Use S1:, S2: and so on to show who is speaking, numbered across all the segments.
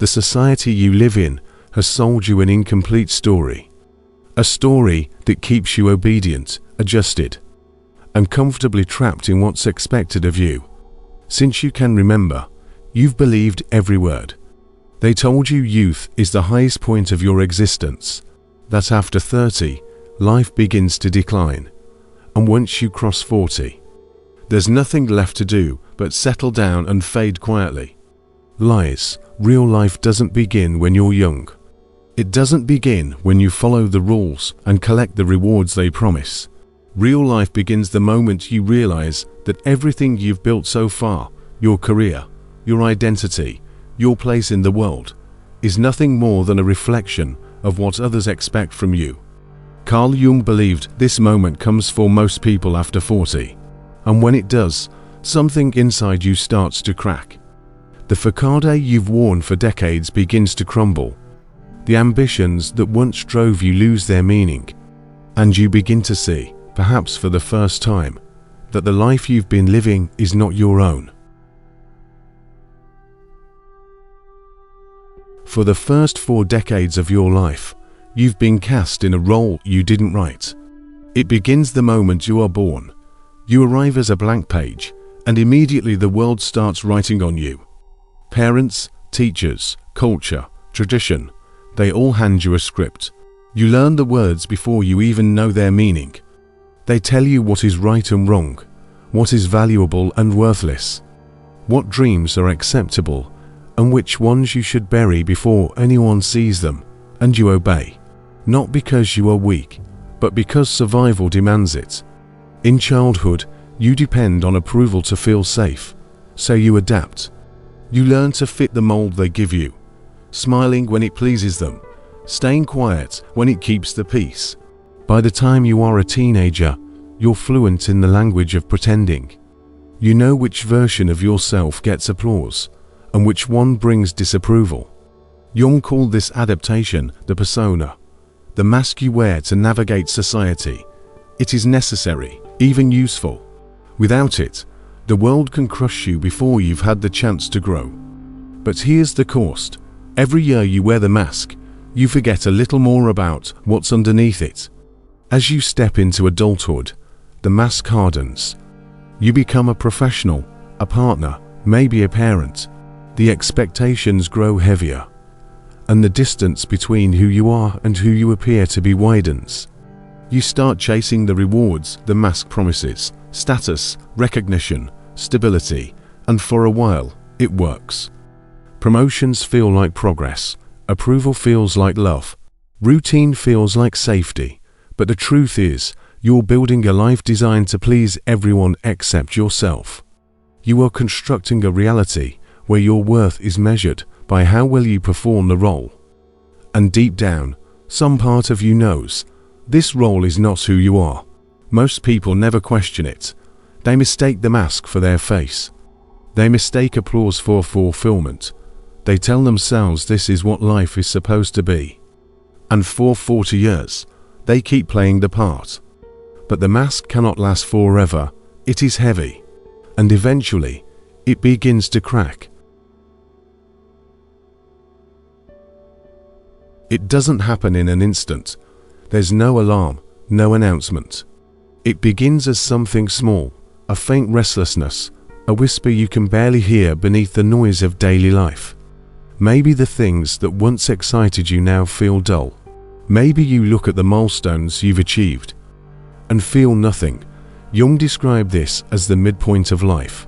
S1: The society you live in has sold you an incomplete story. A story that keeps you obedient, adjusted, and comfortably trapped in what's expected of you. Since you can remember, you've believed every word. They told you youth is the highest point of your existence, that after 30, life begins to decline, and once you cross 40, there's nothing left to do but settle down and fade quietly. Lies. Real life doesn't begin when you're young. It doesn't begin when you follow the rules and collect the rewards they promise. Real life begins the moment you realize that everything you've built so far, your career, your identity, your place in the world, is nothing more than a reflection of what others expect from you. Carl Jung believed this moment comes for most people after 40, and when it does, something inside you starts to crack. The façade you've worn for decades begins to crumble. The ambitions that once drove you lose their meaning, and you begin to see, perhaps for the first time, that the life you've been living is not your own. For the first 4 decades of your life, you've been cast in a role you didn't write. It begins the moment you are born. You arrive as a blank page, and immediately the world starts writing on you. Parents, teachers, culture, tradition, they all hand you a script. You learn the words before you even know their meaning. They tell you what is right and wrong, what is valuable and worthless, what dreams are acceptable, and which ones you should bury before anyone sees them, and you obey. Not because you are weak, but because survival demands it. In childhood, you depend on approval to feel safe, so you adapt. You learn to fit the mold they give you, smiling when it pleases them, staying quiet when it keeps the peace. By the time you are a teenager, you're fluent in the language of pretending. You know which version of yourself gets applause, and which one brings disapproval. Jung called this adaptation the persona, the mask you wear to navigate society. It is necessary, even useful. Without it, the world can crush you before you've had the chance to grow. But here's the cost. Every year you wear the mask, you forget a little more about what's underneath it. As you step into adulthood, the mask hardens. You become a professional, a partner, maybe a parent. The expectations grow heavier, and the distance between who you are and who you appear to be widens. You start chasing the rewards the mask promises: status, recognition, stability, and for a while, it works. Promotions feel like progress, approval feels like love, routine feels like safety, but the truth is, you're building a life designed to please everyone except yourself. You are constructing a reality where your worth is measured by how well you perform the role. And deep down, some part of you knows, this role is not who you are. Most people never question it. They mistake the mask for their face. They mistake applause for fulfillment. They tell themselves this is what life is supposed to be. And for 40 years, they keep playing the part. But the mask cannot last forever. It is heavy. And eventually, it begins to crack. It doesn't happen in an instant. There's no alarm, no announcement. It begins as something small, a faint restlessness, a whisper you can barely hear beneath the noise of daily life. Maybe the things that once excited you now feel dull. Maybe you look at the milestones you've achieved and feel nothing. Jung described this as the midpoint of life.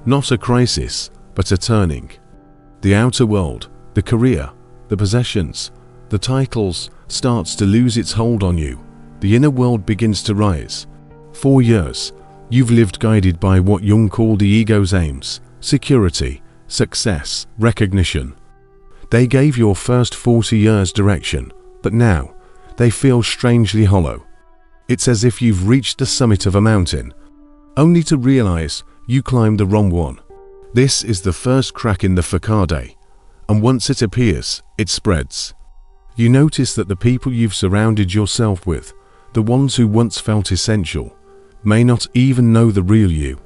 S1: Not a crisis, but a turning. The outer world, the career, the possessions, the titles starts to lose its hold on you. The inner world begins to rise. 4 years, you've lived guided by what Jung called the ego's aims: security, success, recognition. They gave your first 40 years direction, but now, they feel strangely hollow. It's as if you've reached the summit of a mountain, only to realize you climbed the wrong one. This is the first crack in the façade, and once it appears, it spreads. You notice that the people you've surrounded yourself with, the ones who once felt essential, may not even know the real you.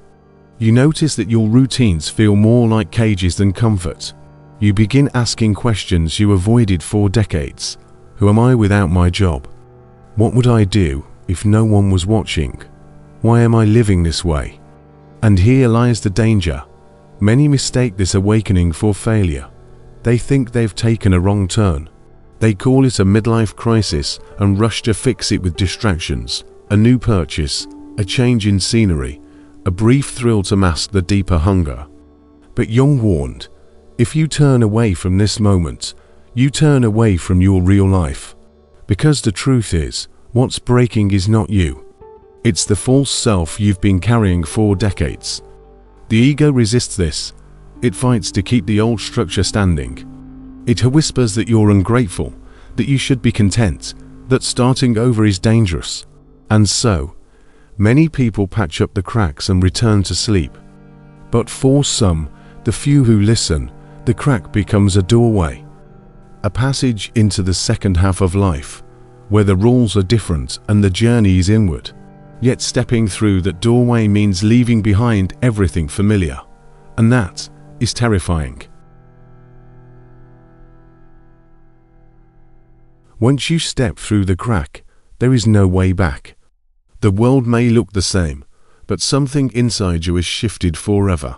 S1: You notice that your routines feel more like cages than comfort. You begin asking questions you avoided for decades. Who am I without my job? What would I do if no one was watching? Why am I living this way? And here lies the danger. Many mistake this awakening for failure. They think they've taken a wrong turn. They call it a midlife crisis and rush to fix it with distractions, a new purchase, a change in scenery, a brief thrill to mask the deeper hunger. But Jung warned, if you turn away from this moment, you turn away from your real life. Because the truth is, what's breaking is not you. It's the false self you've been carrying for decades. The ego resists this. It fights to keep the old structure standing. It whispers that you're ungrateful, that you should be content, that starting over is dangerous. And so, many people patch up the cracks and return to sleep. But for some, the few who listen, the crack becomes a doorway. A passage into the second half of life, where the rules are different and the journey is inward. Yet stepping through that doorway means leaving behind everything familiar. And that is terrifying. Once you step through the crack, there is no way back. The world may look the same, but something inside you is shifted forever.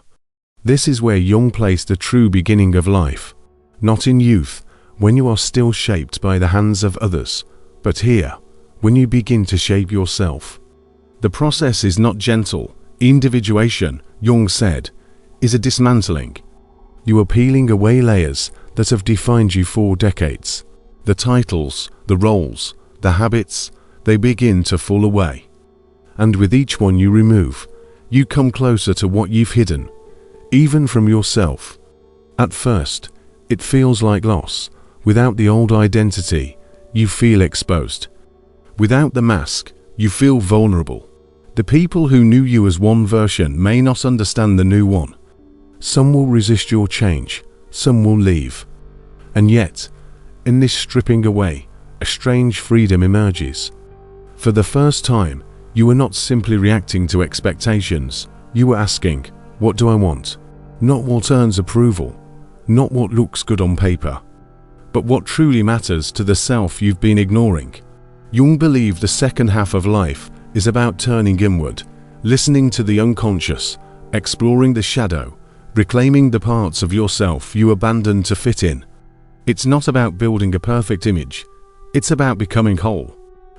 S1: This is where Jung placed the true beginning of life. Not in youth, when you are still shaped by the hands of others, but here, when you begin to shape yourself. The process is not gentle. Individuation, Jung said, is a dismantling. You are peeling away layers that have defined you for decades. The titles, the roles, the habits, they begin to fall away. And with each one you remove, you come closer to what you've hidden, even from yourself. At first, it feels like loss. Without the old identity, you feel exposed. Without the mask, you feel vulnerable. The people who knew you as one version may not understand the new one. Some will resist your change, some will leave. And yet, in this stripping away, a strange freedom emerges. For the first time, you are not simply reacting to expectations. You are asking, what do I want? Not what earns approval, not what looks good on paper, but what truly matters to the self you've been ignoring. Jung believed the second half of life is about turning inward, listening to the unconscious, exploring the shadow, reclaiming the parts of yourself you abandoned to fit in. It's not about building a perfect image, it's about becoming whole.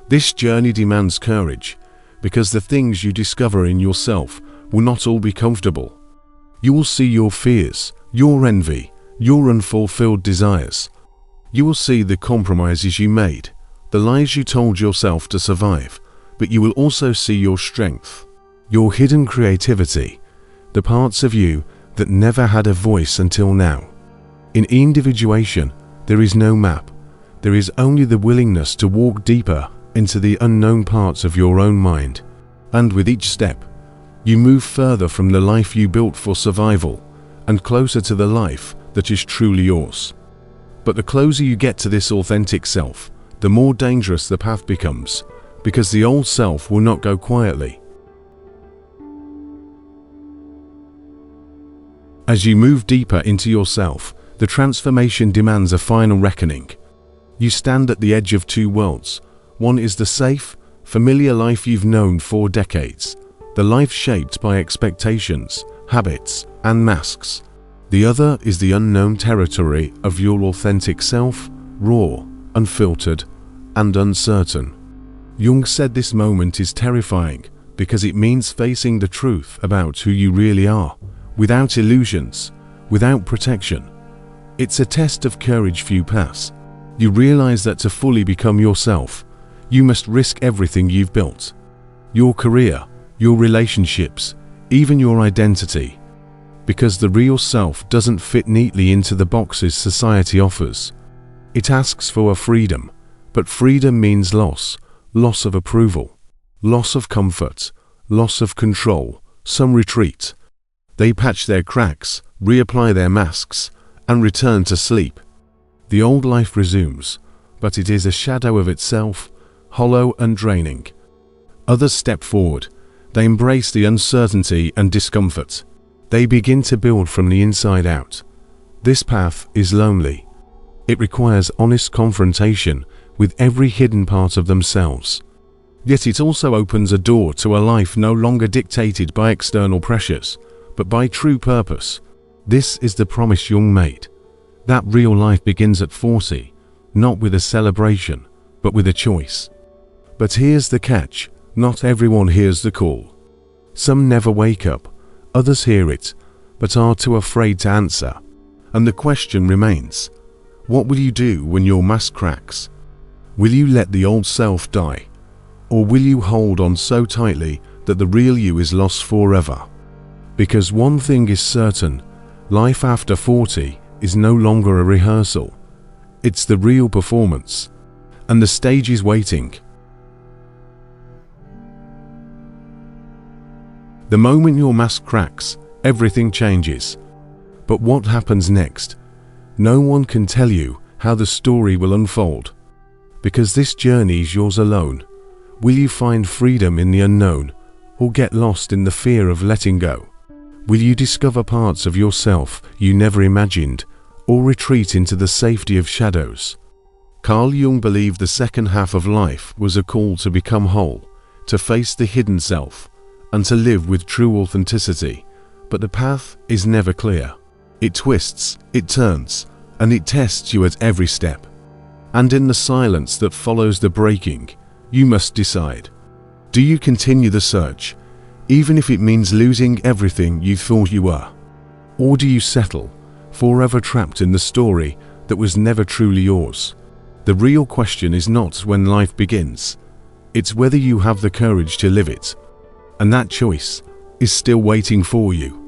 S1: This journey demands courage, because the things you discover in yourself will not all be comfortable. You will see your fears, your envy, your unfulfilled desires. You will see the compromises you made, the lies you told yourself to survive, but you will also see your strength, your hidden creativity, the parts of you that never had a voice until now. In individuation, there is no map. There is only the willingness to walk deeper into the unknown parts of your own mind. And with each step, you move further from the life you built for survival and closer to the life that is truly yours. But the closer you get to this authentic self, the more dangerous the path becomes, because the old self will not go quietly. As you move deeper into yourself, the transformation demands a final reckoning. You stand at the edge of two worlds. One is the safe, familiar life you've known for decades, the life shaped by expectations, habits, and masks. The other is the unknown territory of your authentic self, raw, unfiltered, and uncertain. Jung said this moment is terrifying because it means facing the truth about who you really are, without illusions, without protection. It's a test of courage few pass. You realize that to fully become yourself, you must risk everything you've built. Your career, your relationships, even your identity. Because the real self doesn't fit neatly into the boxes society offers. It asks for a freedom, but freedom means loss of approval, loss of comfort, loss of control. Some retreat. They patch their cracks, reapply their masks, and return to sleep. The old life resumes, but it is a shadow of itself, hollow and draining. Others step forward. They embrace the uncertainty and discomfort. They begin to build from the inside out. This path is lonely. It requires honest confrontation with every hidden part of themselves. Yet it also opens a door to a life no longer dictated by external pressures, but by true purpose. This is the promise Jung made. That real life begins at 40, not with a celebration, but with a choice. But here's the catch, not everyone hears the call. Some never wake up, others hear it, but are too afraid to answer. And the question remains, what will you do when your mask cracks? Will you let the old self die? Or will you hold on so tightly that the real you is lost forever? Because one thing is certain, life after 40 is no longer a rehearsal. It's the real performance. And the stage is waiting. The moment your mask cracks, everything changes. But what happens next? No one can tell you how the story will unfold. Because this journey is yours alone. Will you find freedom in the unknown, or get lost in the fear of letting go? Will you discover parts of yourself you never imagined, or retreat into the safety of shadows? Carl Jung believed the second half of life was a call to become whole, to face the hidden self, and to live with true authenticity. But the path is never clear. It twists, it turns, and it tests you at every step. And in the silence that follows the breaking, you must decide. Do you continue the search, even if it means losing everything you thought you were? Or do you settle, forever trapped in the story that was never truly yours? The real question is not when life begins. It's whether you have the courage to live it. And that choice is still waiting for you.